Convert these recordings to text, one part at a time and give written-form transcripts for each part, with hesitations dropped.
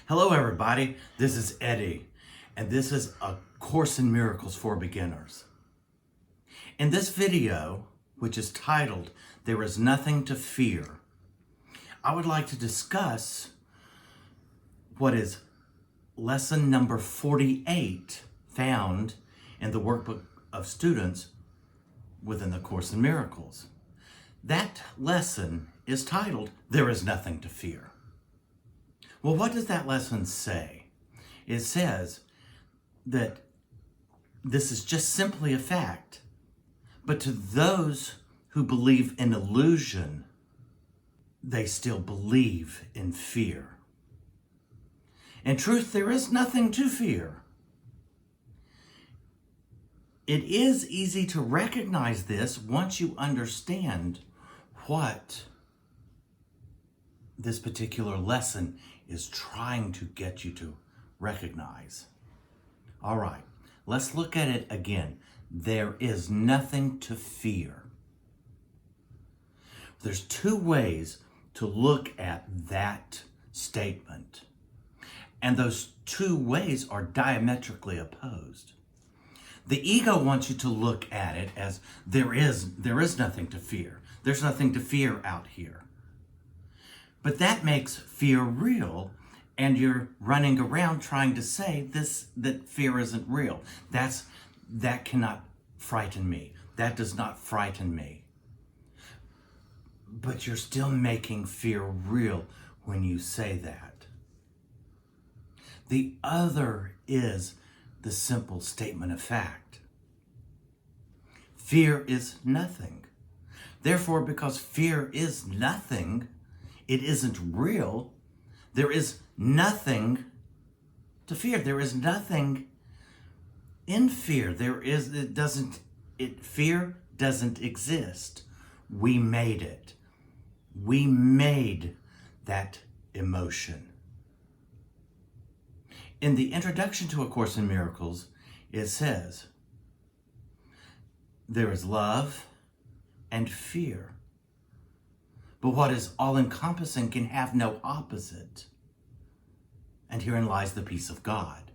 Hello everybody, this is Eddie, and this is A Course in Miracles for Beginners. In this video, which is titled, There is Nothing to Fear, I would like to discuss what is lesson number 48 found in the workbook of students within the Course in Miracles. That lesson is titled, There is Nothing to Fear. Well, what does that lesson say? It says that this is just simply a fact, but to those who believe in illusion, they still believe in fear. In truth, there is nothing to fear. It is easy to recognize this once you understand what this particular lesson is trying to get you to recognize. All right, let's look at it again. There is nothing to fear. There's two ways to look at that statement, and those two ways are diametrically opposed. The ego wants you to look at it as there is nothing to fear. There's nothing to fear out here. But that makes fear real, and you're running around trying to say that fear isn't real. That cannot frighten me. That does not frighten me. But you're still making fear real when you say that. The other is the simple statement of fact. Fear is nothing. Therefore, because fear is nothing, it isn't real, there is nothing to fear. There is nothing in fear. Fear doesn't exist. We made it. We made that emotion. In the introduction to A Course in Miracles, it says, there is love and fear. But what is all-encompassing can have no opposite. And herein lies the peace of God.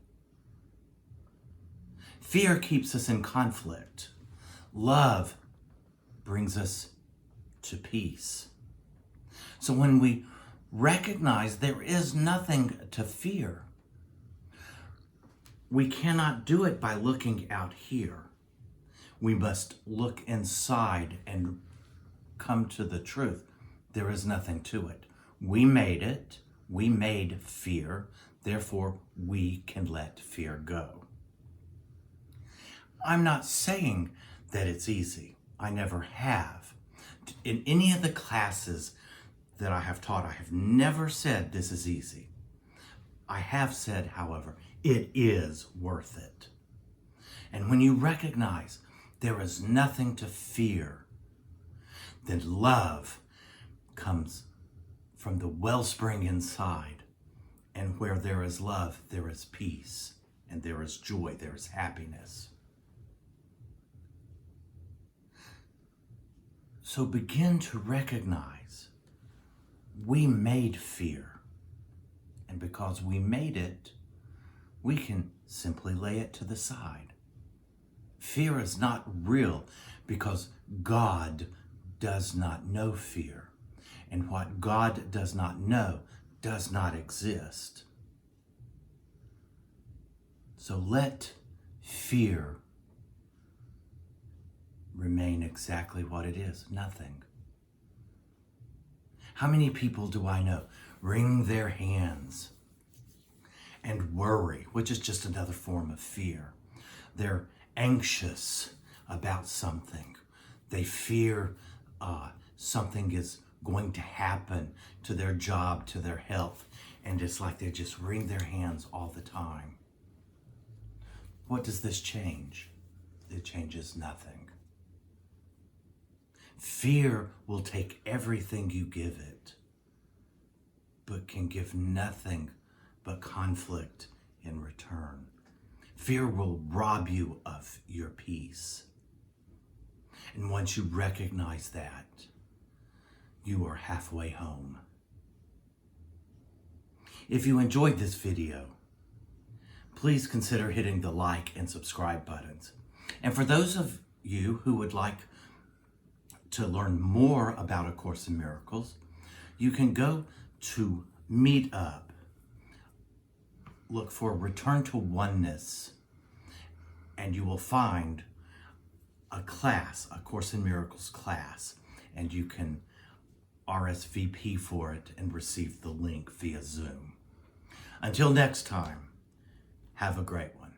Fear keeps us in conflict. Love brings us to peace. So when we recognize there is nothing to fear, we cannot do it by looking out here. We must look inside and come to the truth. There is nothing to it. We made it. We made fear. Therefore, we can let fear go. I'm not saying that it's easy. I never have. In any of the classes that I have taught, I have never said this is easy. I have said, however, it is worth it. And when you recognize there is nothing to fear, then love comes from the wellspring inside. And where there is love, there is peace, and there is joy, there is happiness. So begin to recognize we made fear. And because we made it, we can simply lay it to the side. Fear is not real because God does not know fear. And what God does not know does not exist. So let fear remain exactly what it is, nothing. How many people do I know wring their hands and worry, which is just another form of fear? They're anxious about something. They fear something is going to happen to their job, to their health, and it's like they just wring their hands all the time. What does this change? It changes nothing. Fear will take everything you give it, but can give nothing but conflict in return. Fear will rob you of your peace. And once you recognize that, you are halfway home. If you enjoyed this video, please consider hitting the like and subscribe buttons. And for those of you who would like to learn more about A Course in Miracles, you can go to Meetup, look for Return to Oneness, and you will find a class, A Course in Miracles class, and you can RSVP for it and receive the link via Zoom. Until next time, have a great one.